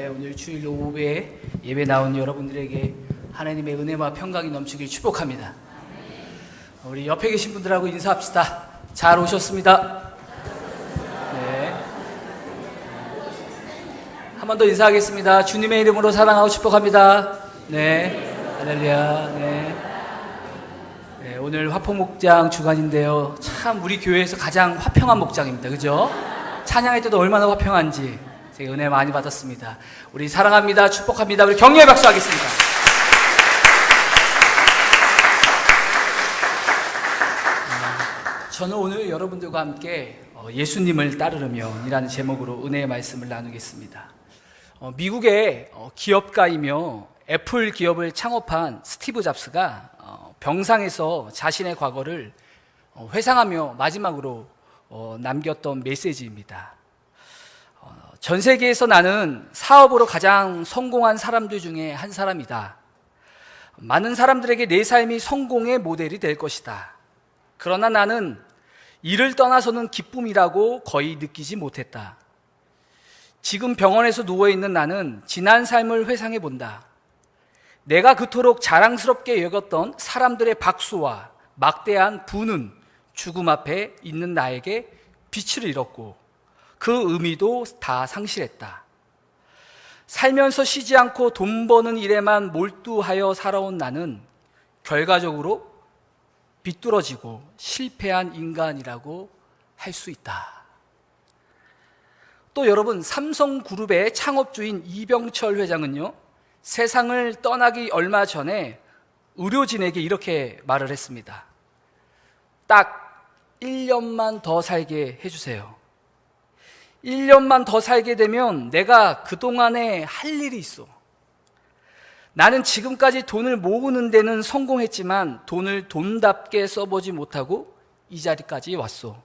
오늘 주일 오후에 예배 나온 여러분들에게 하나님의 은혜와 평강이 넘치길 축복합니다. 우리 옆에 계신 분들하고 인사합시다. 잘 오셨습니다. 네. 한 번 더 인사하겠습니다. 주님의 이름으로 사랑하고 축복합니다. 네. 할렐루야. 네. 오늘 화포목장 주간인데요. 참 우리 교회에서 가장 화평한 목장입니다. 그죠? 찬양할 때도 얼마나 화평한지 제가 은혜 많이 받았습니다. 우리 사랑합니다. 축복합니다. 우리 격려의 박수 하겠습니다. 저는 오늘 여러분들과 함께 예수님을 따르려면이라는 제목으로 은혜의 말씀을 나누겠습니다. 미국의 기업가이며 애플 기업을 창업한 스티브 잡스가 병상에서 자신의 과거를 회상하며 마지막으로 남겼던 메시지입니다. 전 세계에서 나는 사업으로 가장 성공한 사람들 중에 한 사람이다. 많은 사람들에게 내 삶이 성공의 모델이 될 것이다. 그러나 나는 이를 떠나서는 기쁨이라고 거의 느끼지 못했다. 지금 병원에서 누워있는 나는 지난 삶을 회상해 본다. 내가 그토록 자랑스럽게 여겼던 사람들의 박수와 막대한 부는 죽음 앞에 있는 나에게 빛을 잃었고 그 의미도 다 상실했다. 살면서 쉬지 않고 돈 버는 일에만 몰두하여 살아온 나는 결과적으로 비뚤어지고 실패한 인간이라고 할 수 있다. 또 여러분, 삼성그룹의 창업주인 이병철 회장은요, 세상을 떠나기 얼마 전에 의료진에게 이렇게 말을 했습니다. 딱 1년만 더 살게 해주세요. 1년만 더 살게 되면 내가 그동안에 할 일이 있어. 나는 지금까지 돈을 모으는 데는 성공했지만 돈을 돈답게 써보지 못하고 이 자리까지 왔어.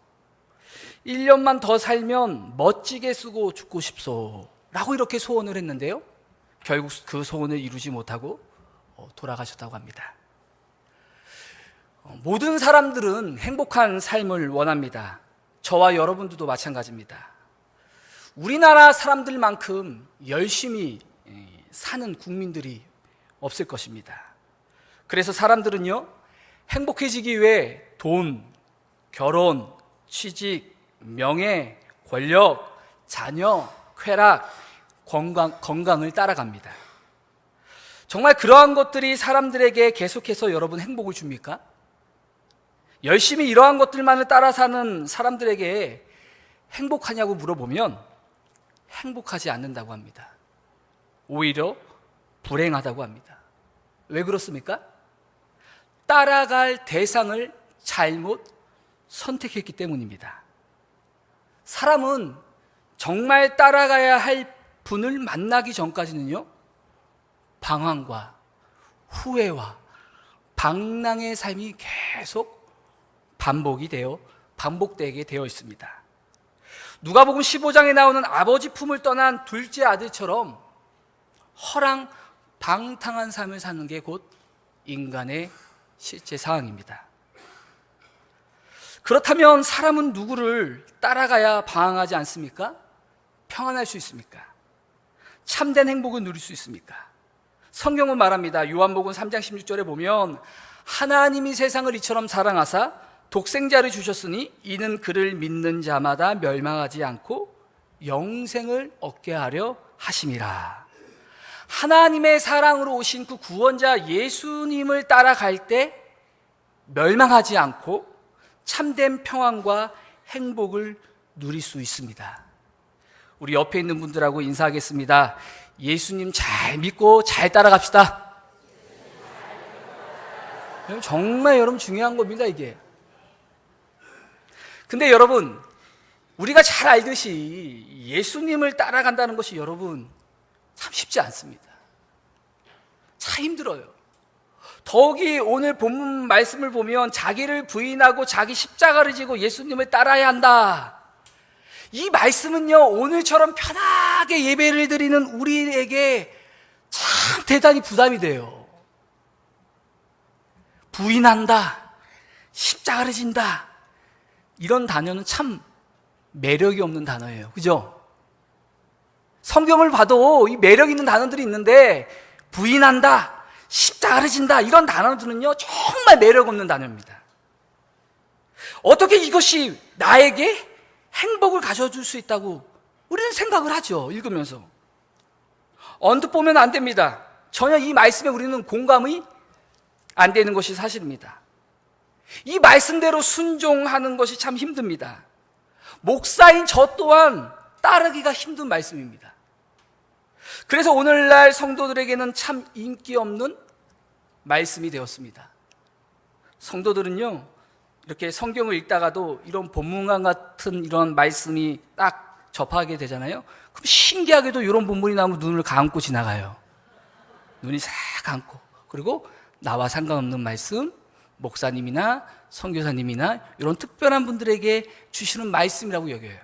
1년만 더 살면 멋지게 쓰고 죽고 싶소 라고 이렇게 소원을 했는데요, 결국 그 소원을 이루지 못하고 돌아가셨다고 합니다. 모든 사람들은 행복한 삶을 원합니다. 저와 여러분들도 마찬가지입니다. 우리나라 사람들만큼 열심히 사는 국민들이 없을 것입니다. 그래서 사람들은요, 행복해지기 위해 돈, 결혼, 취직, 명예, 권력, 자녀, 쾌락, 건강을 따라갑니다. 정말 그러한 것들이 사람들에게 계속해서 여러분 행복을 줍니까? 열심히 이러한 것들만을 따라 사는 사람들에게 행복하냐고 물어보면 행복하지 않는다고 합니다. 오히려 불행하다고 합니다. 왜 그렇습니까? 따라갈 대상을 잘못 선택했기 때문입니다. 사람은 정말 따라가야 할 분을 만나기 전까지는요, 방황과 후회와 방랑의 삶이 계속 반복되게 되어 있습니다. 누가복음 15장에 나오는 아버지 품을 떠난 둘째 아들처럼 허랑방탕한 삶을 사는 게 곧 인간의 실제 상황입니다. 그렇다면 사람은 누구를 따라가야 방황하지 않습니까? 평안할 수 있습니까? 참된 행복을 누릴 수 있습니까? 성경은 말합니다. 요한복음 3장 16절에 보면 하나님이 세상을 이처럼 사랑하사 독생자를 주셨으니 이는 그를 믿는 자마다 멸망하지 않고 영생을 얻게 하려 하심이라. 하나님의 사랑으로 오신 그 구원자 예수님을 따라갈 때 멸망하지 않고 참된 평안과 행복을 누릴 수 있습니다. 우리 옆에 있는 분들하고 인사하겠습니다. 예수님 잘 믿고 잘 따라갑시다. 정말 여러분 중요한 겁니다, 이게. 근데 여러분, 우리가 잘 알듯이 예수님을 따라간다는 것이 여러분 참 쉽지 않습니다. 참 힘들어요. 더욱이 오늘 본문 말씀을 보면 자기를 부인하고 자기 십자가를 지고 예수님을 따라야 한다. 이 말씀은요, 오늘처럼 편하게 예배를 드리는 우리에게 참 대단히 부담이 돼요. 부인한다, 십자가를 진다, 이런 단어는 참 매력이 없는 단어예요. 그죠? 성경을 봐도 이 매력 있는 단어들이 있는데 부인한다, 십자가를 진다 이런 단어들은요 정말 매력 없는 단어입니다. 어떻게 이것이 나에게 행복을 가져줄 수 있다고 우리는 생각을 하죠. 읽으면서 언뜻 보면 안 됩니다. 전혀 이 말씀에 우리는 공감이 안 되는 것이 사실입니다. 이 말씀대로 순종하는 것이 참 힘듭니다. 목사인 저 또한 따르기가 힘든 말씀입니다. 그래서 오늘날 성도들에게는 참 인기 없는 말씀이 되었습니다. 성도들은요 이렇게 성경을 읽다가도 이런 본문과 같은 이런 말씀이 딱 접하게 되잖아요. 그럼 신기하게도 이런 본문이 나오면 눈을 감고 지나가요. 눈이 싹 감고. 그리고 나와 상관없는 말씀, 목사님이나 선교사님이나 이런 특별한 분들에게 주시는 말씀이라고 여겨요.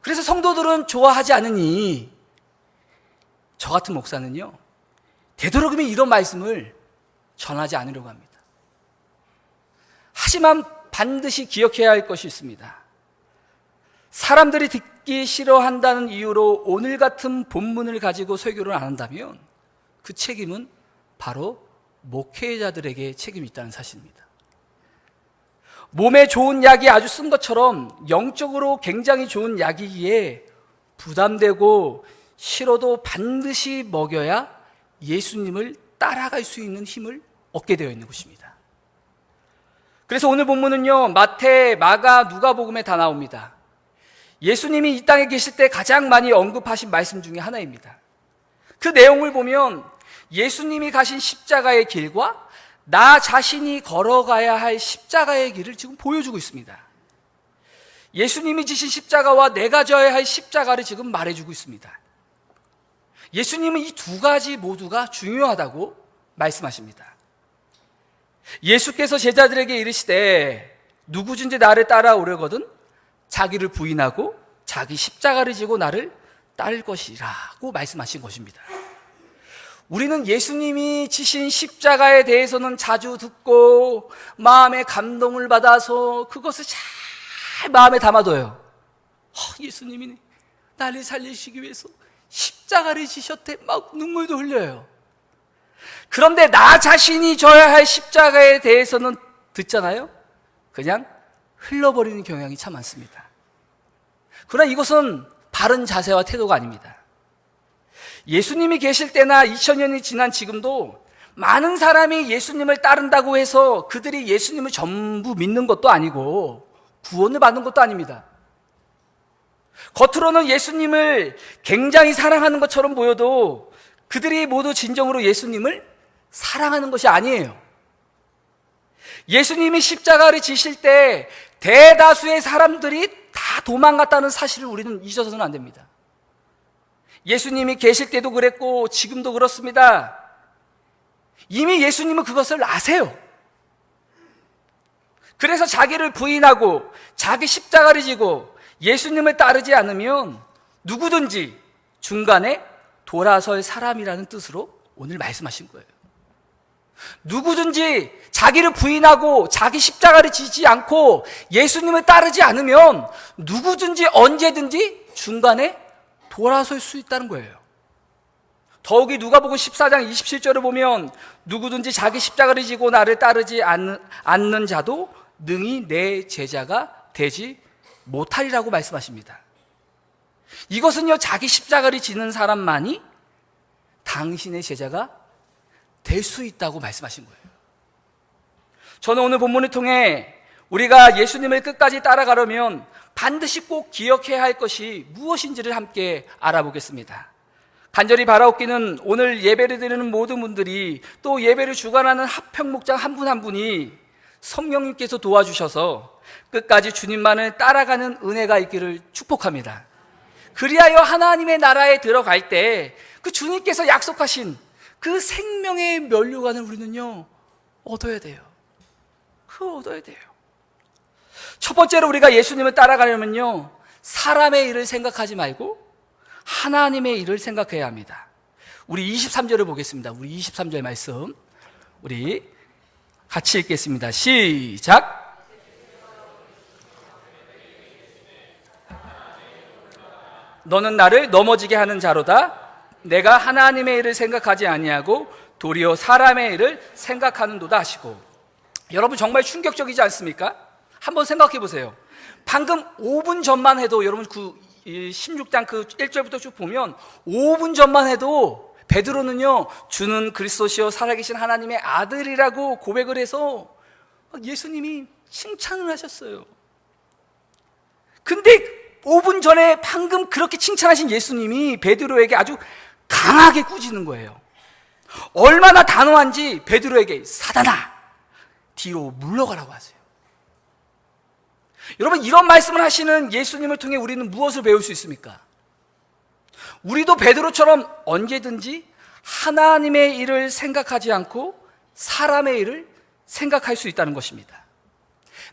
그래서 성도들은 좋아하지 않으니 저 같은 목사는요 되도록이면 이런 말씀을 전하지 않으려고 합니다. 하지만 반드시 기억해야 할 것이 있습니다. 사람들이 듣기 싫어한다는 이유로 오늘 같은 본문을 가지고 설교를 안 한다면 그 책임은 바로 목회자들에게 책임이 있다는 사실입니다. 몸에 좋은 약이 아주 쓴 것처럼 영적으로 굉장히 좋은 약이기에 부담되고 싫어도 반드시 먹여야 예수님을 따라갈 수 있는 힘을 얻게 되어 있는 것입니다. 그래서 오늘 본문은요 마태, 마가, 누가복음에 다 나옵니다. 예수님이 이 땅에 계실 때 가장 많이 언급하신 말씀 중에 하나입니다. 그 내용을 보면 예수님이 가신 십자가의 길과 나 자신이 걸어가야 할 십자가의 길을 지금 보여주고 있습니다. 예수님이 지신 십자가와 내가 져야 할 십자가를 지금 말해주고 있습니다. 예수님은 이 두 가지 모두가 중요하다고 말씀하십니다. 예수께서 제자들에게 이르시되 누구든지 나를 따라오려거든 자기를 부인하고 자기 십자가를 지고 나를 따를 것이라고 말씀하신 것입니다. 우리는 예수님이 지신 십자가에 대해서는 자주 듣고 마음에 감동을 받아서 그것을 잘 마음에 담아둬요. 예수님이 나를 살리시기 위해서 십자가를 지셨대 막 눈물도 흘려요. 그런데 나 자신이 져야 할 십자가에 대해서는 듣잖아요. 그냥 흘러버리는 경향이 참 많습니다. 그러나 이것은 바른 자세와 태도가 아닙니다. 예수님이 계실 때나 2000년이 지난 지금도 많은 사람이 예수님을 따른다고 해서 그들이 예수님을 전부 믿는 것도 아니고 구원을 받는 것도 아닙니다. 겉으로는 예수님을 굉장히 사랑하는 것처럼 보여도 그들이 모두 진정으로 예수님을 사랑하는 것이 아니에요. 예수님이 십자가를 지실 때 대다수의 사람들이 다 도망갔다는 사실을 우리는 잊어서는 안 됩니다. 예수님이 계실 때도 그랬고 지금도 그렇습니다. 이미 예수님은 그것을 아세요. 그래서 자기를 부인하고 자기 십자가를 지고 예수님을 따르지 않으면 누구든지 중간에 돌아설 사람이라는 뜻으로 오늘 말씀하신 거예요. 누구든지 자기를 부인하고 자기 십자가를 지지 않고 예수님을 따르지 않으면 누구든지 언제든지 중간에 돌아설 수 있다는 거예요. 더욱이 누가복음 14장 27절을 보면 누구든지 자기 십자가를 지고 나를 따르지 않는 자도 능히 내 제자가 되지 못하리라고 말씀하십니다. 이것은요 자기 십자가를 지는 사람만이 당신의 제자가 될 수 있다고 말씀하신 거예요. 저는 오늘 본문을 통해 우리가 예수님을 끝까지 따라가려면 반드시 꼭 기억해야 할 것이 무엇인지를 함께 알아보겠습니다. 간절히 바라옵기는 오늘 예배를 드리는 모든 분들이 또 예배를 주관하는 합평목장 한 분 한 분이 성령님께서 도와주셔서 끝까지 주님만을 따라가는 은혜가 있기를 축복합니다. 그리하여 하나님의 나라에 들어갈 때 그 주님께서 약속하신 그 생명의 면류관을 우리는요 얻어야 돼요. 그걸 얻어야 돼요. 첫 번째로 우리가 예수님을 따라가려면요 사람의 일을 생각하지 말고 하나님의 일을 생각해야 합니다. 우리 23절을 보겠습니다. 우리 23절 말씀 우리 같이 읽겠습니다. 시작. 너는 나를 넘어지게 하는 자로다. 내가 하나님의 일을 생각하지 아니하고 도리어 사람의 일을 생각하는도다 하시고. 여러분 정말 충격적이지 않습니까? 한번 생각해 보세요. 방금 5분 전만 해도 여러분 16장 1절부터 쭉 보면 5분 전만 해도 베드로는요, 주는 그리스도시요 살아계신 하나님의 아들이라고 고백을 해서 예수님이 칭찬을 하셨어요. 근데 5분 전에 방금 그렇게 칭찬하신 예수님이 베드로에게 아주 강하게 꾸짖는 거예요. 얼마나 단호한지 베드로에게 사단아, 뒤로 물러가라고 하세요. 여러분, 이런 말씀을 하시는 예수님을 통해 우리는 무엇을 배울 수 있습니까? 우리도 베드로처럼 언제든지 하나님의 일을 생각하지 않고 사람의 일을 생각할 수 있다는 것입니다.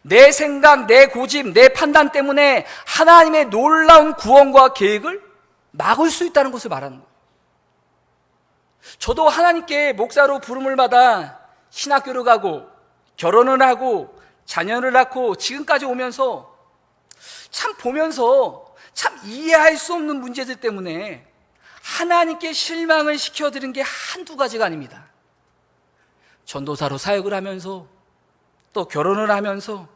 내 생각, 내 고집, 내 판단 때문에 하나님의 놀라운 구원과 계획을 막을 수 있다는 것을 말하는 거예요. 저도 하나님께 목사로 부름을 받아 신학교를 가고 결혼을 하고 자녀를 낳고 지금까지 오면서 참 보면서 참 이해할 수 없는 문제들 때문에 하나님께 실망을 시켜드린 게 한두 가지가 아닙니다. 전도사로 사역을 하면서 또 결혼을 하면서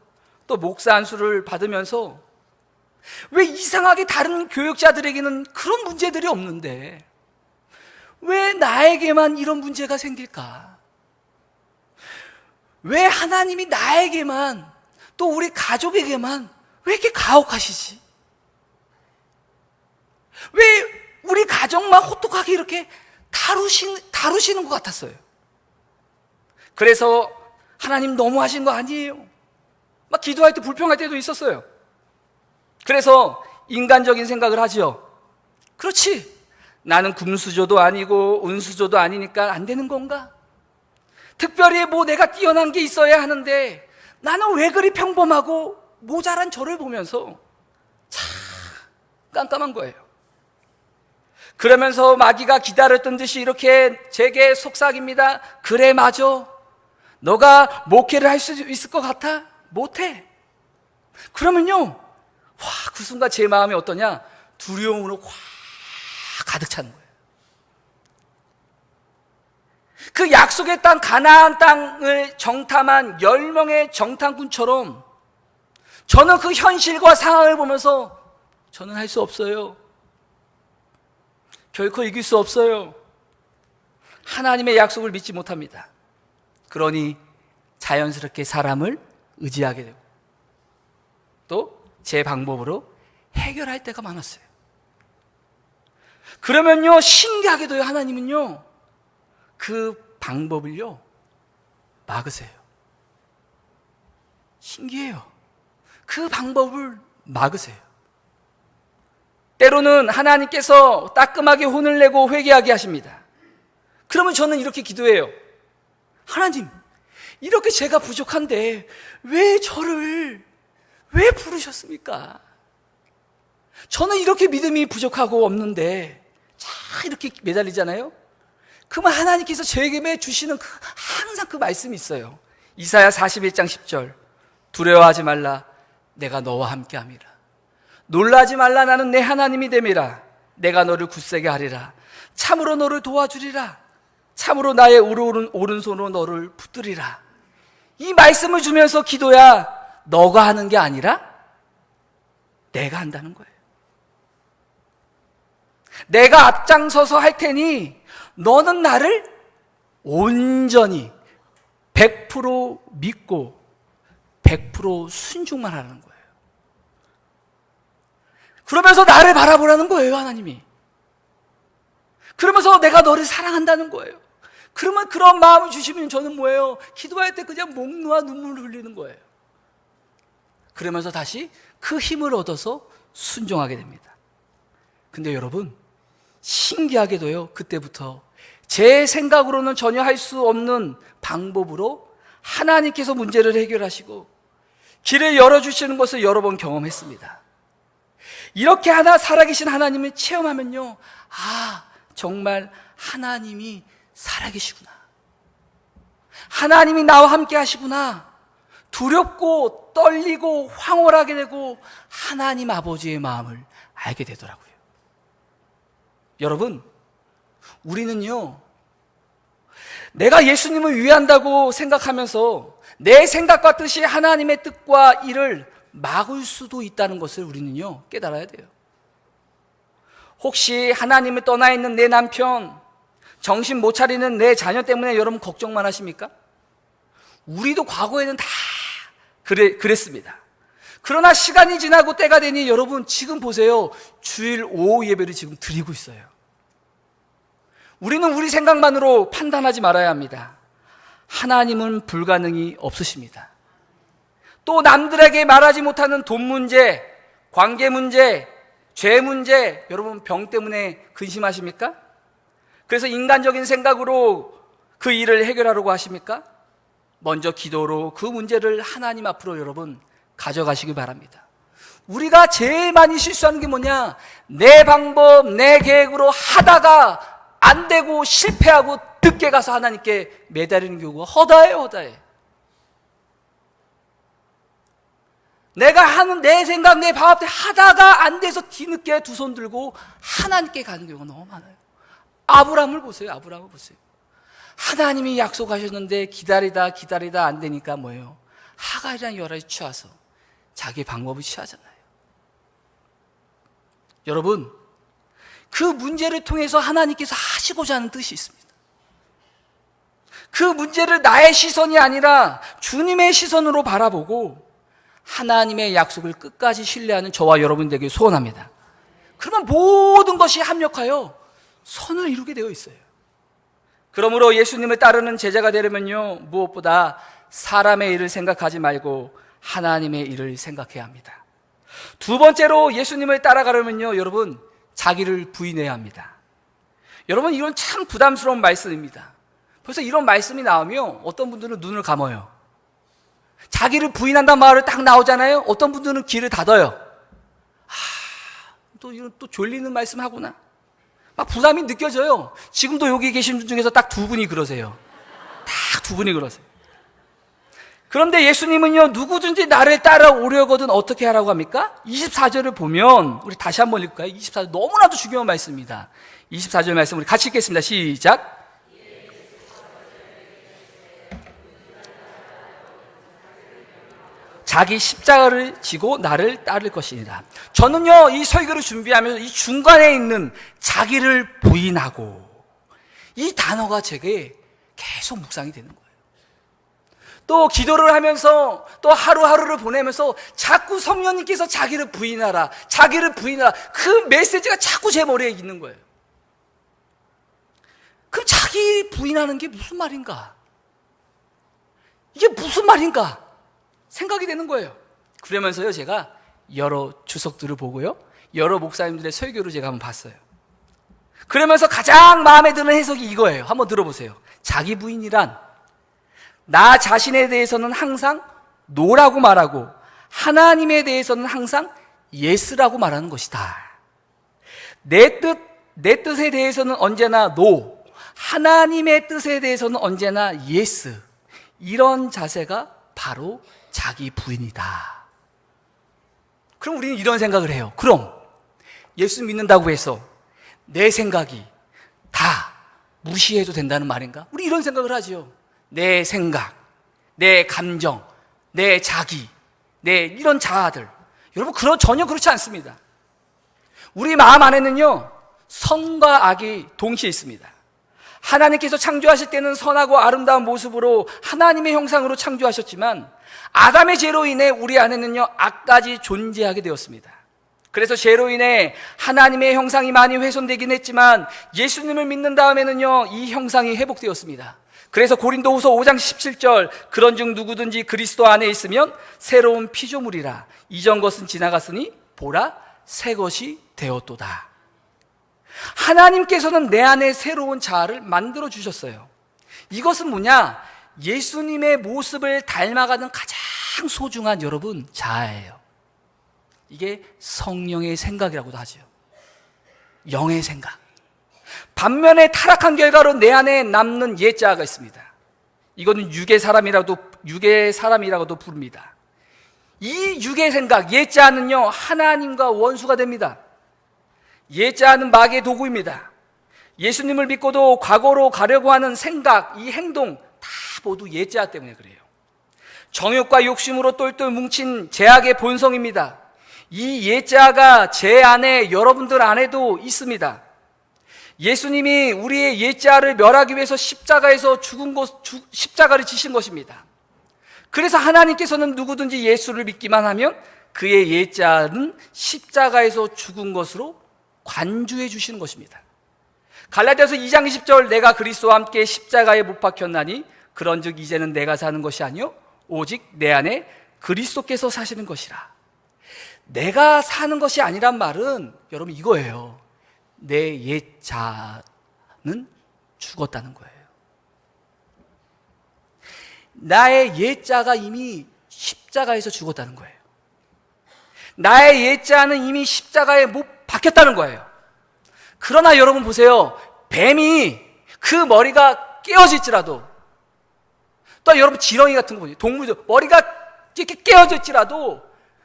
또 목사 안수를 받으면서 왜 이상하게 다른 교역자들에게는 그런 문제들이 없는데 왜 나에게만 이런 문제가 생길까? 왜 하나님이 나에게만 또 우리 가족에게만 왜 이렇게 가혹하시지? 왜 우리 가정만 호떡하게 이렇게 다루시는 것 같았어요. 그래서 하나님 너무하신 거 아니에요? 막 기도할 때 불평할 때도 있었어요. 그래서 인간적인 생각을 하지요. 그렇지, 나는 금수저도 아니고 은수저도 아니니까 안 되는 건가? 특별히 뭐 내가 뛰어난 게 있어야 하는데 나는 왜 그리 평범하고 모자란 저를 보면서 참 깜깜한 거예요. 그러면서 마귀가 기다렸던 듯이 이렇게 제게 속삭입니다. 그래, 맞아. 너가 목회를 할 수 있을 것 같아? 못해. 그러면요, 그 순간 제 마음이 어떠냐? 두려움으로 가득 차는 거예요. 그 약속의 땅 가나안 땅을 정탐한 10명의 정탐꾼처럼 저는 그 현실과 상황을 보면서 저는 할 수 없어요. 결코 이길 수 없어요. 하나님의 약속을 믿지 못합니다. 그러니 자연스럽게 사람을 의지하게 되고 또 제 방법으로 해결할 때가 많았어요. 그러면요, 신기하게도요, 하나님은요 그 방법을요 막으세요. 신기해요. 그 방법을 막으세요. 때로는 하나님께서 따끔하게 혼을 내고 회개하게 하십니다. 그러면 저는 이렇게 기도해요. 하나님, 이렇게 제가 부족한데 왜 저를 왜 부르셨습니까? 저는 이렇게 믿음이 부족하고 없는데 자 이렇게 매달리잖아요. 그러면 하나님께서 저에게 주시는 항상 그 말씀이 있어요. 이사야 41장 10절, 두려워하지 말라, 내가 너와 함께함이라. 놀라지 말라, 나는 내 하나님이 됨이라. 내가 너를 굳세게 하리라. 참으로 너를 도와주리라. 참으로 나의 오른손으로 너를 붙들리라. 이 말씀을 주면서 기도야 너가 하는 게 아니라 내가 한다는 거예요. 내가 앞장서서 할 테니 너는 나를 온전히 100% 믿고 100% 순종만 하라는 거예요. 그러면서 나를 바라보라는 거예요, 하나님이. 그러면서 내가 너를 사랑한다는 거예요. 그러면 그런 마음을 주시면 저는 뭐예요? 기도할 때 그냥 목 놓아 눈물을 흘리는 거예요. 그러면서 다시 그 힘을 얻어서 순종하게 됩니다. 근데 여러분, 신기하게도요, 그때부터 제 생각으로는 전혀 할 수 없는 방법으로 하나님께서 문제를 해결하시고 길을 열어주시는 것을 여러 번 경험했습니다. 이렇게 하나 살아계신 하나님을 체험하면요, 정말 하나님이 살아계시구나, 하나님이 나와 함께 하시구나, 두렵고 떨리고 황홀하게 되고 하나님 아버지의 마음을 알게 되더라고요. 여러분, 우리는요, 내가 예수님을 위한다고 생각하면서 내 생각과 뜻이 하나님의 뜻과 일을 막을 수도 있다는 것을 우리는요, 깨달아야 돼요. 혹시 하나님을 떠나 있는 내 남편, 정신 못 차리는 내 자녀 때문에 여러분 걱정만 하십니까? 우리도 과거에는 다 그랬습니다. 그러나 시간이 지나고 때가 되니 여러분 지금 보세요. 주일 오후 예배를 지금 드리고 있어요. 우리는 우리 생각만으로 판단하지 말아야 합니다. 하나님은 불가능이 없으십니다. 또 남들에게 말하지 못하는 돈 문제, 관계 문제, 죄 문제, 여러분 병 때문에 근심하십니까? 그래서 인간적인 생각으로 그 일을 해결하려고 하십니까? 먼저 기도로 그 문제를 하나님 앞으로 여러분 가져가시기 바랍니다. 우리가 제일 많이 실수하는 게 뭐냐? 내 방법, 내 계획으로 하다가 안 되고 실패하고 늦게 가서 하나님께 매달리는 경우가 허다해요. 내가 하는 내 생각, 내 방법대로 하다가 안 돼서 뒤늦게 두 손 들고 하나님께 가는 경우가 너무 많아요. 아브라함을 보세요. 하나님이 약속하셨는데 기다리다 안 되니까 뭐예요? 하갈이랑 열화에 취해서 자기 방법을 취하잖아요. 여러분, 그 문제를 통해서 하나님께서 하시고자 하는 뜻이 있습니다. 그 문제를 나의 시선이 아니라 주님의 시선으로 바라보고 하나님의 약속을 끝까지 신뢰하는 저와 여러분들에게 소원합니다. 그러면 모든 것이 합력하여 선을 이루게 되어 있어요. 그러므로 예수님을 따르는 제자가 되려면요, 무엇보다 사람의 일을 생각하지 말고 하나님의 일을 생각해야 합니다. 두 번째로 예수님을 따라가려면요, 여러분, 자기를 부인해야 합니다. 여러분, 이건 참 부담스러운 말씀입니다. 벌써 이런 말씀이 나오면 어떤 분들은 눈을 감아요. 자기를 부인한다는 말을 딱 나오잖아요. 어떤 분들은 귀를 닫아요. 이건 또 졸리는 말씀 하구나. 막 부담이 느껴져요. 지금도 여기 계신 분 중에서 딱 두 분이 그러세요. 딱 두 분이 그러세요. 그런데 예수님은요, 누구든지 나를 따라오려거든 어떻게 하라고 합니까? 24절을 보면, 우리 다시 한번 읽을까요? 24절 너무나도 중요한 말씀입니다. 24절 말씀 우리 같이 읽겠습니다. 시작. 자기 십자가를 지고 나를 따를 것이니라. 저는요, 이 설교를 준비하면서 이 중간에 있는 자기를 부인하고 이 단어가 제게 계속 묵상이 되는 거예요. 또 기도를 하면서 또 하루하루를 보내면서 자꾸 성령님께서 자기를 부인하라, 그 메시지가 자꾸 제 머리에 있는 거예요. 그럼 자기 부인하는 게 무슨 말인가? 이게 무슨 말인가? 생각이 되는 거예요. 그러면서요, 제가 여러 주석들을 보고요, 여러 목사님들의 설교를 제가 한번 봤어요. 그러면서 가장 마음에 드는 해석이 이거예요. 한번 들어보세요. 자기 부인이란 나 자신에 대해서는 항상 노라고 말하고 하나님에 대해서는 항상 예스라고 말하는 것이다. 내 뜻에 대해서는 언제나 노, 하나님의 뜻에 대해서는 언제나 예스. 이런 자세가 바로 자기 부인이다. 그럼 우리는 이런 생각을 해요. 그럼 예수 믿는다고 해서 내 생각이 다 무시해도 된다는 말인가? 우리 이런 생각을 하죠. 내 생각, 내 감정, 내 자기, 내 이런 자아들. 여러분, 전혀 그렇지 않습니다. 우리 마음 안에는요, 선과 악이 동시에 있습니다. 하나님께서 창조하실 때는 선하고 아름다운 모습으로 하나님의 형상으로 창조하셨지만 아담의 죄로 인해 우리 안에는요, 악까지 존재하게 되었습니다. 그래서 죄로 인해 하나님의 형상이 많이 훼손되긴 했지만 예수님을 믿는 다음에는요, 이 형상이 회복되었습니다. 그래서 고린도후서 5장 17절, 그런즉 누구든지 그리스도 안에 있으면 새로운 피조물이라, 이전 것은 지나갔으니 보라 새 것이 되었도다. 하나님께서는 내 안에 새로운 자아를 만들어 주셨어요. 이것은 뭐냐? 예수님의 모습을 닮아가는 가장 소중한 여러분 자아예요. 이게 성령의 생각이라고도 하죠. 영의 생각. 반면에 타락한 결과로 내 안에 남는 옛 자아가 있습니다. 이거는 육의 사람이라고도 부릅니다. 이 육의 생각, 옛 자아는요, 하나님과 원수가 됩니다. 옛 자아는 마귀의 도구입니다. 예수님을 믿고도 과거로 가려고 하는 생각, 이 행동 다 모두 예자 때문에 그래요. 정욕과 욕심으로 똘똘 뭉친 죄악의 본성입니다. 이 예자가 제 안에, 여러분들 안에도 있습니다. 예수님이 우리의 예자를 멸하기 위해서 십자가에서 십자가를 지신 것입니다. 그래서 하나님께서는 누구든지 예수를 믿기만 하면 그의 예자는 십자가에서 죽은 것으로 관주해 주시는 것입니다. 갈라디아서 2장 20절, 내가 그리스도와 함께 십자가에 못 박혔나니 그런즉 이제는 내가 사는 것이 아니요 오직 내 안에 그리스도께서 사시는 것이라. 내가 사는 것이 아니란 말은 여러분 이거예요. 내 옛자는 죽었다는 거예요. 나의 옛자가 이미 십자가에서 죽었다는 거예요. 나의 옛자는 이미 십자가에 못 박혔다는 거예요. 그러나 여러분 보세요. 뱀이 그 머리가 깨어질지라도, 또 여러분 지렁이 같은 거 보세요. 동물들 머리가 이렇게 깨어질지라도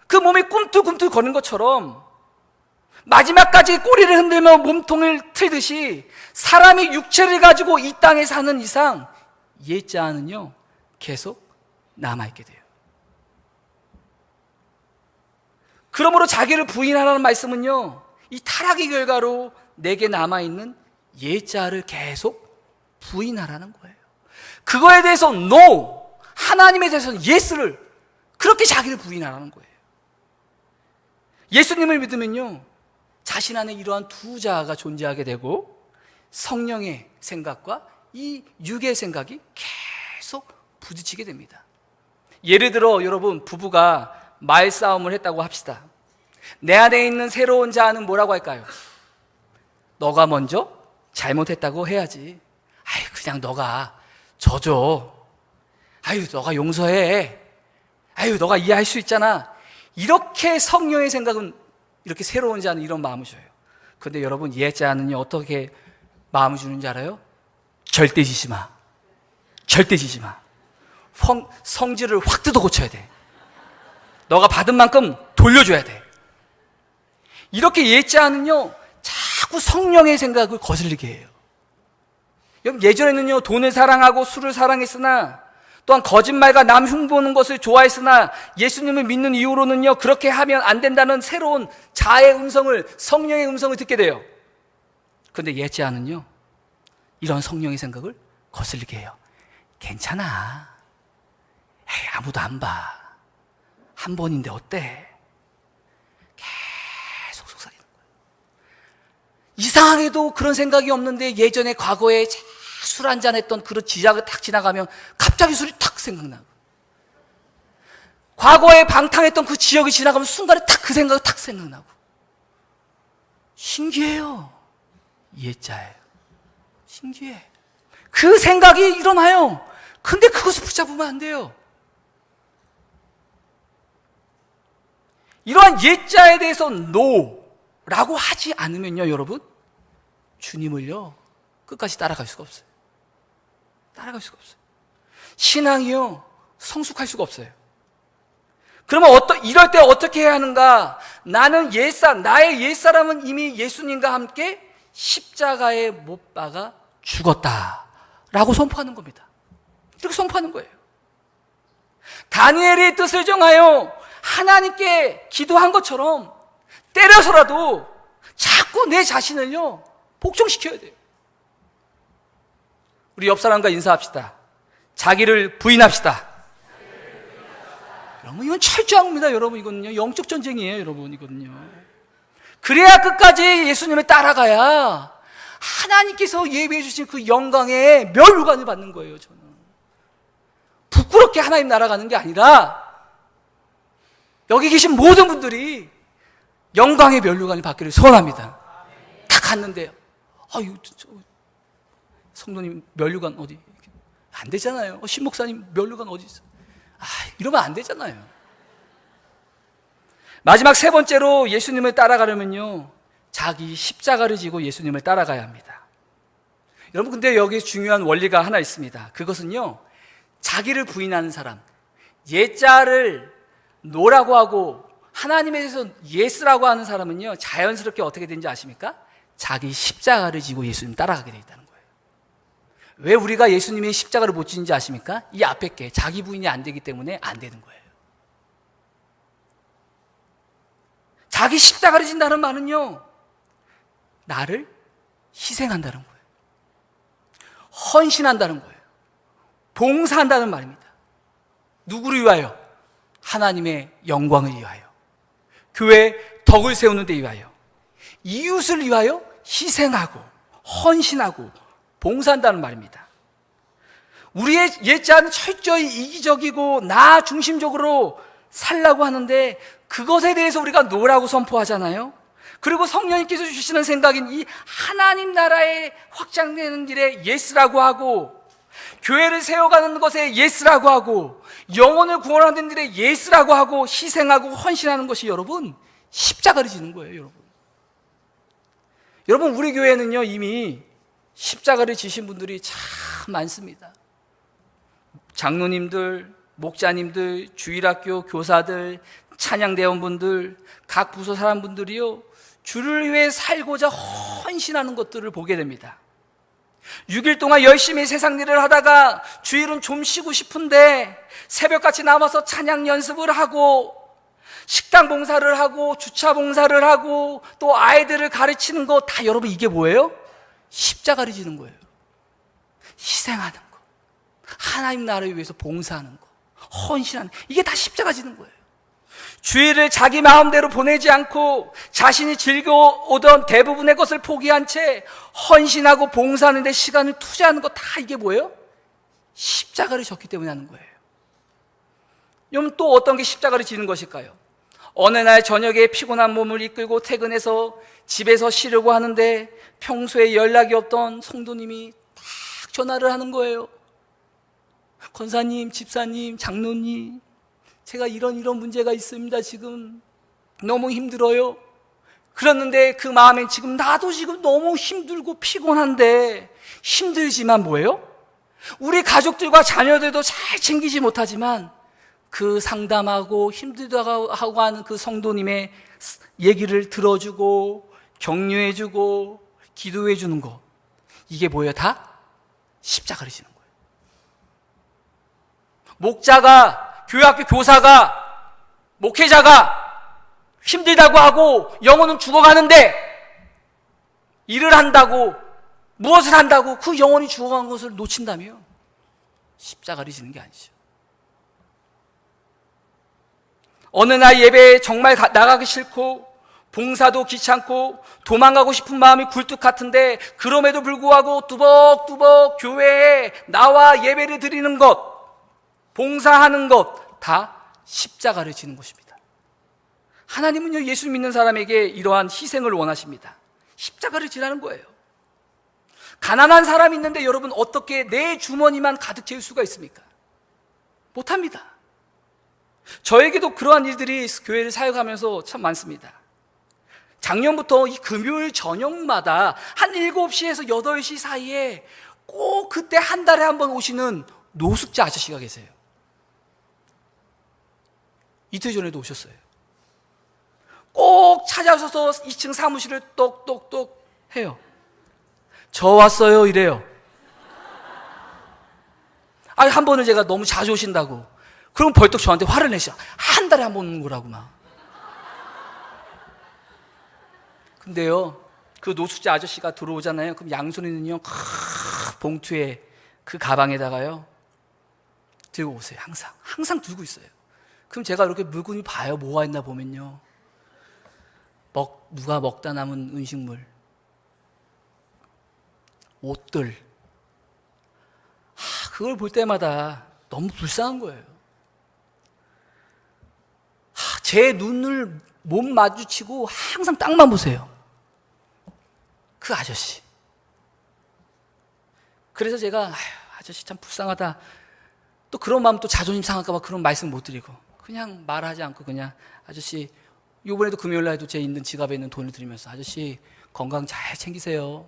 그 몸이 꿈틀꿈틀 거는 것처럼 마지막까지 꼬리를 흔들며 몸통을 틀듯이 사람이 육체를 가지고 이 땅에 사는 이상 옛자는요 계속 남아있게 돼요. 그러므로 자기를 부인하라는 말씀은요, 이 타락의 결과로 내게 남아있는 옛자를 계속 부인하라는 거예요. 그거에 대해서 no, 하나님에 대해서는 yes를, 그렇게 자기를 부인하라는 거예요. 예수님을 믿으면요 자신 안에 이러한 두 자아가 존재하게 되고 성령의 생각과 이 육의 생각이 계속 부딪히게 됩니다. 예를 들어 여러분, 부부가 말싸움을 했다고 합시다. 내 안에 있는 새로운 자아는 뭐라고 할까요? 너가 먼저 잘못했다고 해야지. 아유, 그냥 너가 져줘. 아유, 너가 용서해. 아유, 너가 이해할 수 있잖아. 이렇게 성령의 생각은, 이렇게 새로운 자는 이런 마음을 줘요. 그런데 여러분, 옛 자는요 어떻게 마음을 주는지 알아요? 절대 지지 마. 절대 지지 마. 성질을 확 뜯어 고쳐야 돼. 너가 받은 만큼 돌려줘야 돼. 이렇게 옛 자는요 자꾸 성령의 생각을 거슬리게 해요. 여러분, 예전에는요 돈을 사랑하고 술을 사랑했으나, 또한 거짓말과 남 흉보는 것을 좋아했으나, 예수님을 믿는 이후로는요 그렇게 하면 안 된다는 새로운 자의 음성을, 성령의 음성을 듣게 돼요. 그런데 옛 자는요 이런 성령의 생각을 거슬리게 해요. 괜찮아. 에이, 아무도 안 봐. 한 번인데 어때? 계속 속삭이는 거예요. 이상하게도 그런 생각이 없는데 예전에 과거에 술 한잔 했던 그런 지작을 탁 지나가면 갑자기 술이 탁 생각나고, 과거에 방탕했던 그 지역이 지나가면 순간에 탁 그 생각이 탁 생각나고. 신기해요. 옛자예요. 신기해. 그 생각이 일어나요. 근데 그것을 붙잡으면 안 돼요. 이러한 옛자에 대해서 노라고 하지 않으면요 여러분, 주님을요 끝까지 따라갈 수가 없어요. 따라갈 수가 없어요. 신앙이요 성숙할 수가 없어요. 그러면 이럴 때 어떻게 해야 하는가? 나는 나의 옛사람은 이미 예수님과 함께 십자가에 못 박아 죽었다라고 선포하는 겁니다. 이렇게 선포하는 거예요. 다니엘의 뜻을 정하여 하나님께 기도한 것처럼 때려서라도 자꾸 내 자신을요 복종시켜야 돼요. 우리 옆 사람과 인사합시다. 자기를 부인합시다. 여러분, 이건 철저한 겁니다. 여러분, 이거는요 영적 전쟁이에요. 여러분, 이거는요. 그래야 끝까지 예수님을 따라가야 하나님께서 예비해 주신 그 영광의 면류관을 받는 거예요. 저는 부끄럽게 하나님 날아가는 게 아니라 여기 계신 모든 분들이 영광의 면류관을 받기를 소원합니다. 딱 갔는데 아유, 성도님 면류관 어디? 안 되잖아요. 신목사님 면류관 어디 있어? 이러면 안 되잖아요. 마지막 세 번째로 예수님을 따라가려면요 자기 십자가를 지고 예수님을 따라가야 합니다. 여러분, 근데 여기 중요한 원리가 하나 있습니다. 그것은요 자기를 부인하는 사람, 옛자를 노라고 하고 하나님에 대해서 예스라고 하는 사람은요 자연스럽게 어떻게 되는지 아십니까? 자기 십자가를 지고 예수님 따라가게 되어 있다는 거예요. 왜 우리가 예수님의 십자가를 못 지는지 아십니까? 이 앞에 게 자기 부인이 안 되기 때문에 안 되는 거예요. 자기 십자가를 진다는 말은요, 나를 희생한다는 거예요. 헌신한다는 거예요. 봉사한다는 말입니다. 누구를 위하여? 하나님의 영광을 위하여, 교회의 덕을 세우는 데 위하여, 이웃을 위하여 희생하고 헌신하고 봉사한다는 말입니다. 우리의 옛자는 철저히 이기적이고 나 중심적으로 살라고 하는데 그것에 대해서 우리가 노라고 선포하잖아요. 그리고 성령님께서 주시는 생각인 이 하나님 나라의 확장되는 일에 예스라고 하고, 교회를 세워가는 것에 예스라고 하고, 영혼을 구원하는 일에 예스라고 하고, 희생하고 헌신하는 것이 여러분 십자가를 지는 거예요. 여러분 우리 교회는요 이미 십자가를 지신 분들이 참 많습니다. 장로님들, 목자님들, 주일학교 교사들, 찬양대원분들, 각 부서 사람분들이요 주를 위해 살고자 헌신하는 것들을 보게 됩니다. 6일 동안 열심히 세상 일을 하다가 주일은 좀 쉬고 싶은데 새벽같이 나와서 찬양 연습을 하고, 식당 봉사를 하고, 주차 봉사를 하고, 또 아이들을 가르치는 거 다 여러분 이게 뭐예요? 십자가를 지는 거예요. 희생하는 거, 하나님 나라를 위해서 봉사하는 거, 헌신하는 거, 이게 다 십자가 지는 거예요. 주일을 자기 마음대로 보내지 않고 자신이 즐겨오던 대부분의 것을 포기한 채 헌신하고 봉사하는 데 시간을 투자하는 거 다 이게 뭐예요? 십자가를 졌기 때문에 하는 거예요. 그럼 또 어떤 게 십자가를 지는 것일까요? 어느 날 저녁에 피곤한 몸을 이끌고 퇴근해서 집에서 쉬려고 하는데 평소에 연락이 없던 성도님이 딱 전화를 하는 거예요. 권사님, 집사님, 장로님, 제가 이런 문제가 있습니다. 지금 너무 힘들어요. 그랬는데 그 마음엔 지금 나도 지금 너무 힘들고 피곤한데, 힘들지만 뭐예요? 우리 가족들과 자녀들도 잘 챙기지 못하지만 그 상담하고 힘들다고 하고 하는 그 성도님의 얘기를 들어주고 격려해주고 기도해주는 거, 이게 뭐예요? 다 십자가를 지는 거예요. 목자가, 교회학교 교사가, 목회자가 힘들다고 하고 영혼은 죽어가는데 일을 한다고, 무엇을 한다고 그 영혼이 죽어간 것을 놓친다며 십자가를 지는 게 아니죠. 어느 날 예배에 정말 나가기 싫고 봉사도 귀찮고 도망가고 싶은 마음이 굴뚝 같은데, 그럼에도 불구하고 뚜벅뚜벅 교회에 나와 예배를 드리는 것, 봉사하는 것 다 십자가를 지는 것입니다. 하나님은요 예수 믿는 사람에게 이러한 희생을 원하십니다. 십자가를 지라는 거예요. 가난한 사람이 있는데 여러분 어떻게 내 주머니만 가득 채울 수가 있습니까? 못합니다. 저에게도 그러한 일들이 교회를 사역하면서 참 많습니다. 작년부터 이 금요일 저녁마다 한 7시에서 8시 사이에 꼭 그때 한 달에 한 번 오시는 노숙자 아저씨가 계세요. 이틀 전에도 오셨어요. 꼭 찾아오셔서 2층 사무실을 똑똑똑 해요. 저 왔어요 이래요. 한 번은 제가 너무 자주 오신다고, 그럼 벌떡 저한테 화를 내셔. 한 달에 한 번 오는 거라고 막. 근데요 그 노숙자 아저씨가 들어오잖아요. 그럼 양손에는요 큰 봉투에 그 가방에다가요 들고 오세요. 항상 들고 있어요. 그럼 제가 이렇게 물건이 봐요. 뭐가 있나 보면요, 누가 먹다 남은 음식물, 옷들, 그걸 볼 때마다 너무 불쌍한 거예요. 제 눈을 못 마주치고 항상 땅만 보세요, 그 아저씨. 그래서 제가 아저씨 참 불쌍하다, 또 그런 마음, 또 자존심 상할까 봐 그런 말씀 못 드리고 그냥 말하지 않고 그냥, 아저씨 이번에도 금요일날에도 제 있는 지갑에 있는 돈을 드리면서 아저씨 건강 잘 챙기세요.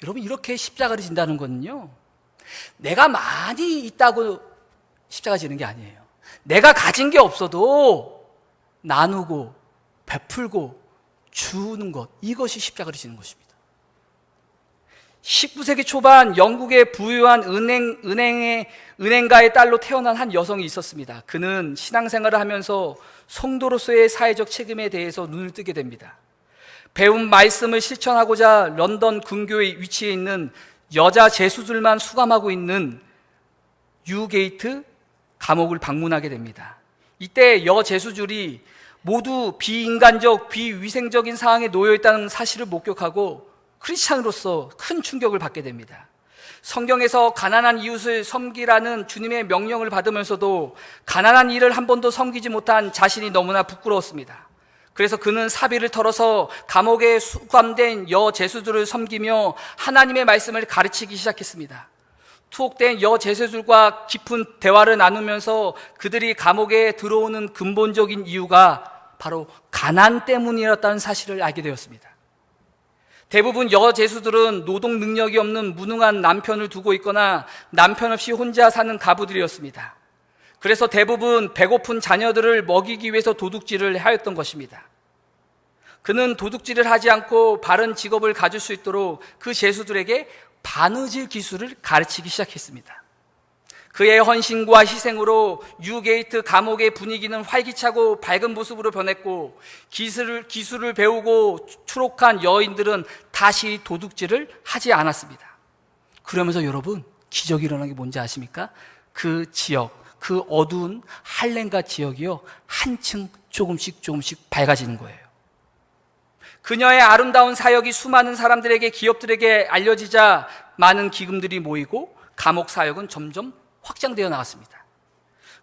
여러분 이렇게 십자가를 진다는 거는요, 내가 많이 있다고 십자가 지는 게 아니에요. 내가 가진 게 없어도 나누고 베풀고 주는 것, 이것이 십자가를 지는 것입니다. 19세기 초반 영국의 부유한 은행가의 딸로 태어난 한 여성이 있었습니다. 그는 신앙생활을 하면서 성도로서의 사회적 책임에 대해서 눈을 뜨게 됩니다. 배운 말씀을 실천하고자 런던 근교에 위치해 있는 여자 죄수들만 수감하고 있는 뉴게이트 감옥을 방문하게 됩니다. 이때 여죄수들이 모두 비인간적, 비위생적인 상황에 놓여 있다는 사실을 목격하고 크리스찬으로서 큰 충격을 받게 됩니다. 성경에서 가난한 이웃을 섬기라는 주님의 명령을 받으면서도 가난한 이를 한 번도 섬기지 못한 자신이 너무나 부끄러웠습니다. 그래서 그는 사비를 털어서 감옥에 수감된 여죄수들을 섬기며 하나님의 말씀을 가르치기 시작했습니다. 투옥된 여죄수들과 깊은 대화를 나누면서 그들이 감옥에 들어오는 근본적인 이유가 바로 가난 때문이었다는 사실을 알게 되었습니다. 대부분 여죄수들은 노동 능력이 없는 무능한 남편을 두고 있거나 남편 없이 혼자 사는 가부들이었습니다. 그래서 대부분 배고픈 자녀들을 먹이기 위해서 도둑질을 하였던 것입니다. 그는 도둑질을 하지 않고 바른 직업을 가질 수 있도록 그 죄수들에게 바느질 기술을 가르치기 시작했습니다. 그의 헌신과 희생으로 뉴게이트 감옥의 분위기는 활기차고 밝은 모습으로 변했고 기술을 배우고 추록한 여인들은 다시 도둑질을 하지 않았습니다. 그러면서 여러분, 기적이 일어난 게 뭔지 아십니까? 그 지역, 그 어두운 할렘가 지역이요, 한층 조금씩 밝아지는 거예요. 그녀의 아름다운 사역이 수많은 사람들에게, 기업들에게 알려지자 많은 기금들이 모이고 감옥 사역은 점점 확장되어 나갔습니다.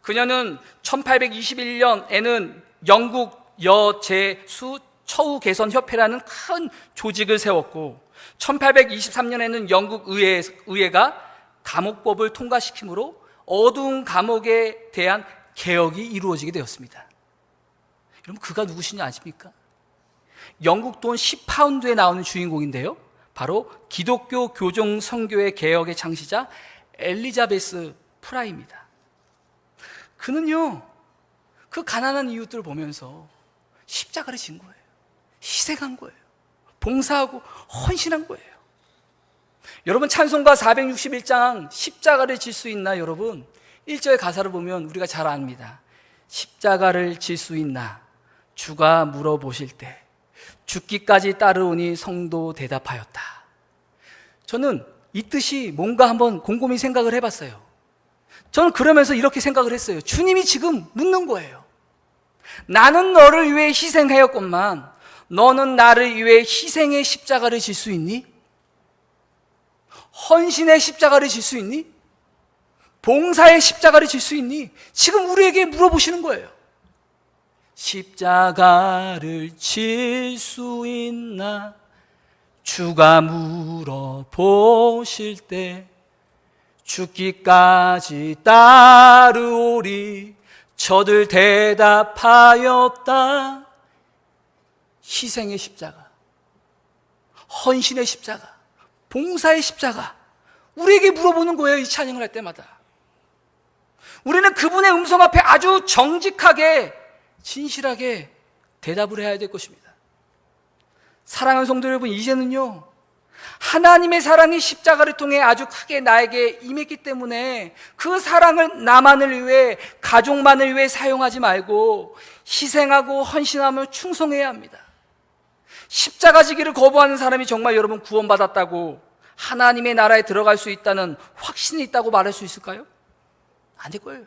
그녀는 1821년에는 영국 여죄수 처우 개선 협회라는 큰 조직을 세웠고 1823년에는 영국 의회가 감옥법을 통과시킴으로 어두운 감옥에 대한 개혁이 이루어지게 되었습니다. 여러분, 그가 누구신지 아십니까? 영국 돈 10파운드에 나오는 주인공인데요, 바로 기독교 교종 선교회 개혁의 창시자 엘리자베스 프라이입니다. 그는요, 그 가난한 이웃들을 보면서 십자가를 진 거예요. 희생한 거예요. 봉사하고 헌신한 거예요. 여러분, 찬송가 461장 십자가를 질 수 있나? 여러분, 1절 가사를 보면 우리가 잘 압니다. 십자가를 질 수 있나? 주가 물어보실 때 죽기까지 따르오니 성도 대답하였다. 저는 이 뜻이 뭔가 한번 곰곰이 생각을 해봤어요. 저는 그러면서 이렇게 생각을 했어요. 주님이 지금 묻는 거예요. 나는 너를 위해 희생하였건만 너는 나를 위해 희생의 십자가를 질 수 있니? 헌신의 십자가를 질 수 있니? 봉사의 십자가를 질 수 있니? 지금 우리에게 물어보시는 거예요. 십자가를 질 수 있나? 주가 물어보실 때 죽기까지 따르오리 저들 대답하였다. 희생의 십자가, 헌신의 십자가, 봉사의 십자가, 우리에게 물어보는 거예요. 이 찬양을 할 때마다 우리는 그분의 음성 앞에 아주 정직하게 진실하게 대답을 해야 될 것입니다. 사랑하는 성도 여러분, 이제는요, 하나님의 사랑이 십자가를 통해 아주 크게 나에게 임했기 때문에 그 사랑을 나만을 위해, 가족만을 위해 사용하지 말고 희생하고 헌신하며 충성해야 합니다. 십자가 지기를 거부하는 사람이 정말 여러분 구원받았다고, 하나님의 나라에 들어갈 수 있다는 확신이 있다고 말할 수 있을까요? 아닐 거예요.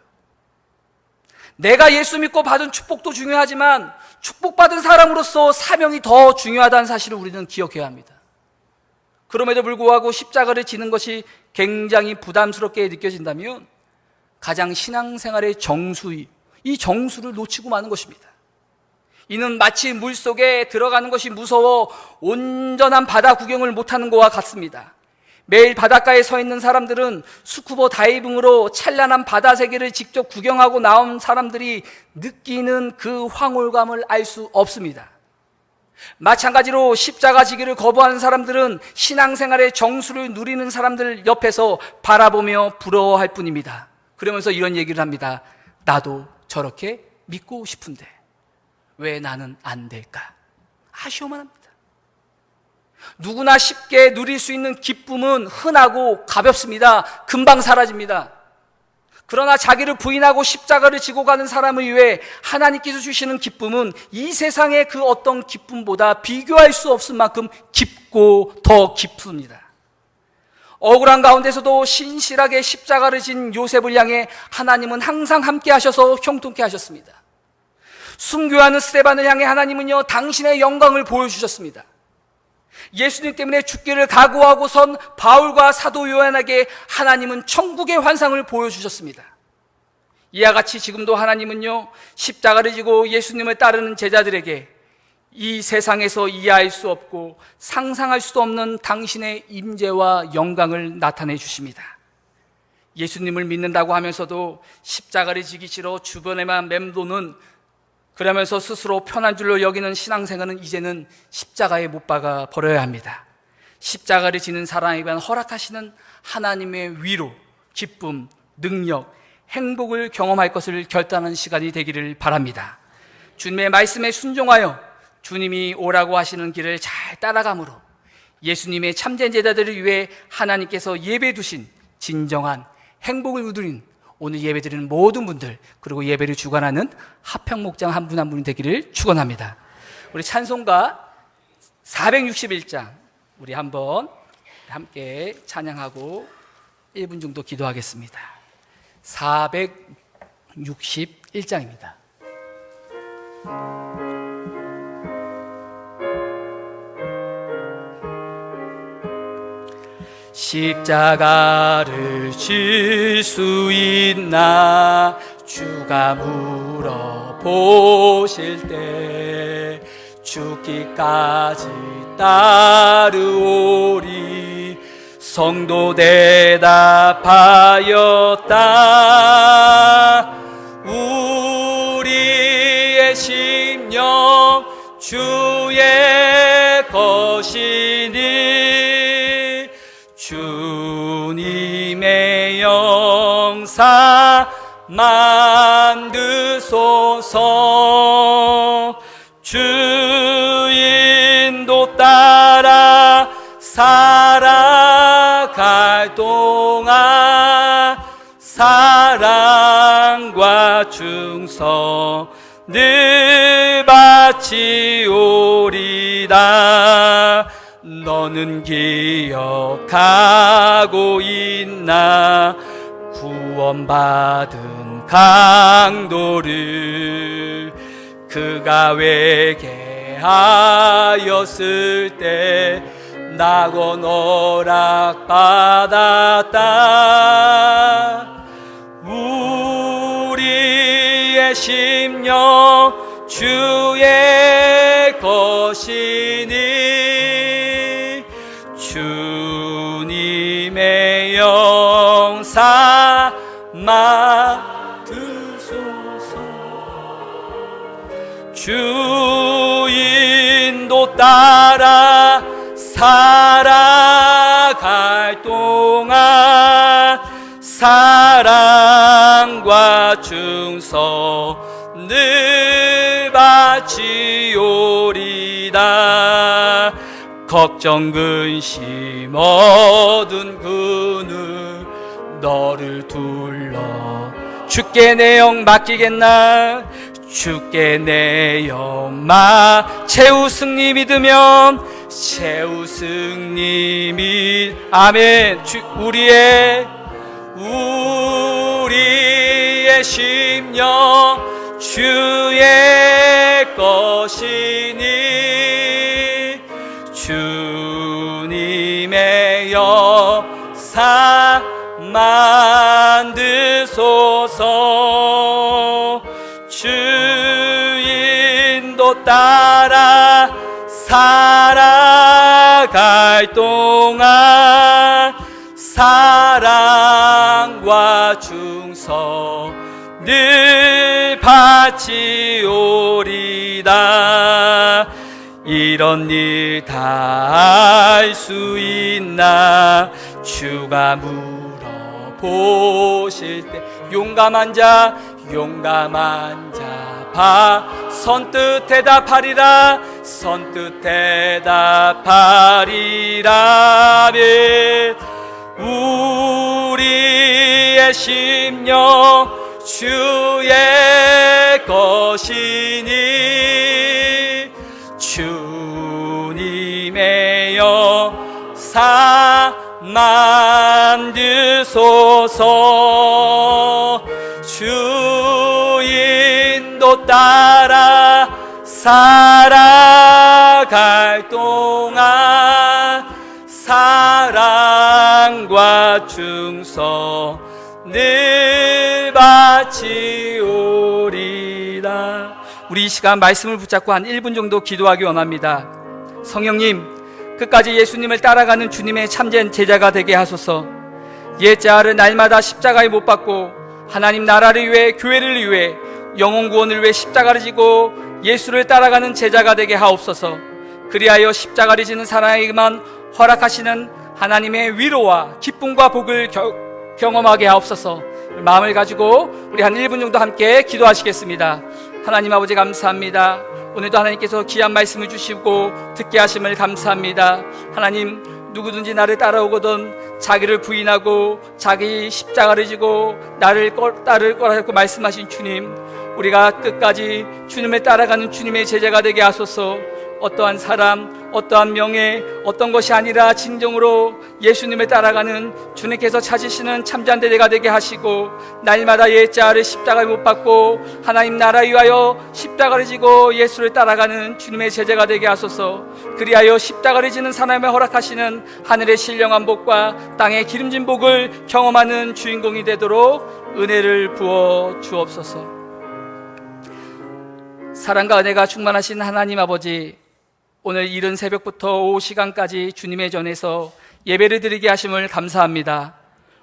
내가 예수 믿고 받은 축복도 중요하지만 축복받은 사람으로서 사명이 더 중요하다는 사실을 우리는 기억해야 합니다. 그럼에도 불구하고 십자가를 지는 것이 굉장히 부담스럽게 느껴진다면 가장 신앙생활의 정수이, 이 정수를 놓치고 마는 것입니다. 이는 마치 물속에 들어가는 것이 무서워 온전한 바다 구경을 못하는 것과 같습니다. 매일 바닷가에 서 있는 사람들은 스쿠버 다이빙으로 찬란한 바다 세계를 직접 구경하고 나온 사람들이 느끼는 그 황홀감을 알 수 없습니다. 마찬가지로 십자가 지기를 거부하는 사람들은 신앙생활의 정수를 누리는 사람들 옆에서 바라보며 부러워할 뿐입니다. 그러면서 이런 얘기를 합니다. 나도 저렇게 믿고 싶은데 왜 나는 안 될까? 아쉬워만 합니다. 누구나 쉽게 누릴 수 있는 기쁨은 흔하고 가볍습니다. 금방 사라집니다. 그러나 자기를 부인하고 십자가를 지고 가는 사람을 위해 하나님께서 주시는 기쁨은 이 세상의 그 어떤 기쁨보다 비교할 수 없을 만큼 깊고 더 깊습니다. 억울한 가운데서도 신실하게 십자가를 진 요셉을 향해 하나님은 항상 함께 하셔서 형통케 하셨습니다. 순교하는 스데반을 향해 하나님은요, 당신의 영광을 보여주셨습니다. 예수님 때문에 죽기를 각오하고선 바울과 사도 요한에게 하나님은 천국의 환상을 보여주셨습니다. 이와 같이 지금도 하나님은요, 십자가를 지고 예수님을 따르는 제자들에게 이 세상에서 이해할 수 없고 상상할 수도 없는 당신의 임재와 영광을 나타내 주십니다. 예수님을 믿는다고 하면서도 십자가를 지기 싫어 주변에만 맴도는, 그러면서 스스로 편한 줄로 여기는 신앙생활은 이제는 십자가에 못 박아 버려야 합니다. 십자가를 지는 사람에게만 허락하시는 하나님의 위로, 기쁨, 능력, 행복을 경험할 것을 결단하는 시간이 되기를 바랍니다. 주님의 말씀에 순종하여 주님이 오라고 하시는 길을 잘 따라감으로 예수님의 참된 제자들을 위해 하나님께서 예배 두신 진정한 행복을 누리는 오늘 예배드리는 모든 분들, 그리고 예배를 주관하는 합평목장 한 분 한 분이 되기를 축원합니다. 우리 찬송가 461장 우리 한번 함께 찬양하고 1분 정도 기도하겠습니다. 461장입니다. 십자가를 질 수 있나 주가 물어보실 때 죽기까지 따르오리 성도 대답하였다. 우리의 심령 주의 것이니 주님의 영사 만드소서. 주인도 따라 살아갈 동안 사랑과 충성 늘 바치오리다. 너는 기억하고 있나 구원받은 강도를 그가 회개하였을 때 낙원 허락받았다. 우리의 심령 주의 것이니 주님의 영사 맡으소서. 주인도 따라 살아갈 동안 사랑과 충성 늘 바치오리다. 걱정 근심 어두운 그늘 너를 둘러 주께 내 영 맡기겠나. 주께 내 영 채우 승리 믿으면 채우 승리 아멘. 우리의 심령 주의 것이니 주님의 영사 만드소서. 주인도 따라 살아갈 동안 사랑과 충성 늘 바치오리다. 이런 일 다 할 수 있나 주가 물어보실 때 용감한 자 선뜻 대답하리라. 선뜻 대답하리라네. 우리의 심령 주의 것이니 주님의 역사 만드소서. 주 인도 따라 살아갈 동안 사랑과 충성 늘 바치오리라. 우리 이 시간 말씀을 붙잡고 한 1분 정도 기도하기 원합니다. 성령님, 끝까지 예수님을 따라가는 주님의 참된 제자가 되게 하소서. 옛자를 날마다 십자가에 못 박고 하나님 나라를 위해, 교회를 위해, 영혼 구원을 위해 십자가를 지고 예수를 따라가는 제자가 되게 하옵소서. 그리하여 십자가를 지는 사람에게만 허락하시는 하나님의 위로와 기쁨과 복을 경험하게 하옵소서. 마음을 가지고 우리 한 1분 정도 함께 기도하시겠습니다. 하나님 아버지, 감사합니다. 오늘도 하나님께서 귀한 말씀을 주시고 듣게 하심을 감사합니다. 하나님, 누구든지 나를 따라오거든 자기를 부인하고 자기 십자가를 지고 나를 따를 거라고 말씀하신 주님, 우리가 끝까지 주님을 따라가는 주님의 제자가 되게 하소서. 어떠한 사람, 어떠한 명예, 어떤 것이 아니라 진정으로 예수님을 따라가는 주님께서 찾으시는 참된 제자가 되게 하시고, 날마다 옛자를 십자가에 못 박고 하나님 나라 위하여 십자가를 지고 예수를 따라가는 주님의 제자가 되게 하소서. 그리하여 십자가를 지는 사람에 허락하시는 하늘의 신령한 복과 땅의 기름진 복을 경험하는 주인공이 되도록 은혜를 부어 주옵소서. 사랑과 은혜가 충만하신 하나님 아버지, 오늘 이른 새벽부터 오후 시간까지 주님의 전에서 예배를 드리게 하심을 감사합니다.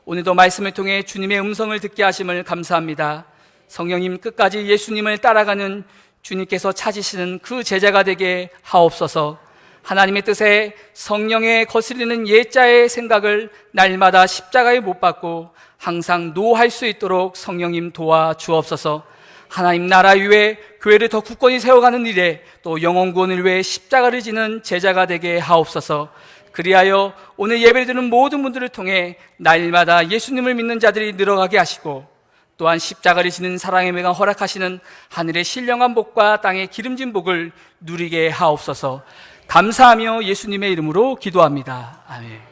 오늘도 말씀을 통해 주님의 음성을 듣게 하심을 감사합니다. 성령님, 끝까지 예수님을 따라가는 주님께서 찾으시는 그 제자가 되게 하옵소서. 하나님의 뜻에 성령에 거스리는 옛자의 생각을 날마다 십자가에 못 박고 항상 노할 수 있도록 성령님 도와주옵소서. 하나님 나라 위에 교회를 더 굳건히 세워가는 일에, 또 영혼 구원을 위해 십자가를 지는 제자가 되게 하옵소서. 그리하여 오늘 예배를 드리는 모든 분들을 통해 날마다 예수님을 믿는 자들이 늘어가게 하시고, 또한 십자가를 지는 사랑의 매가 허락하시는 하늘의 신령한 복과 땅의 기름진 복을 누리게 하옵소서. 감사하며 예수님의 이름으로 기도합니다. 아멘.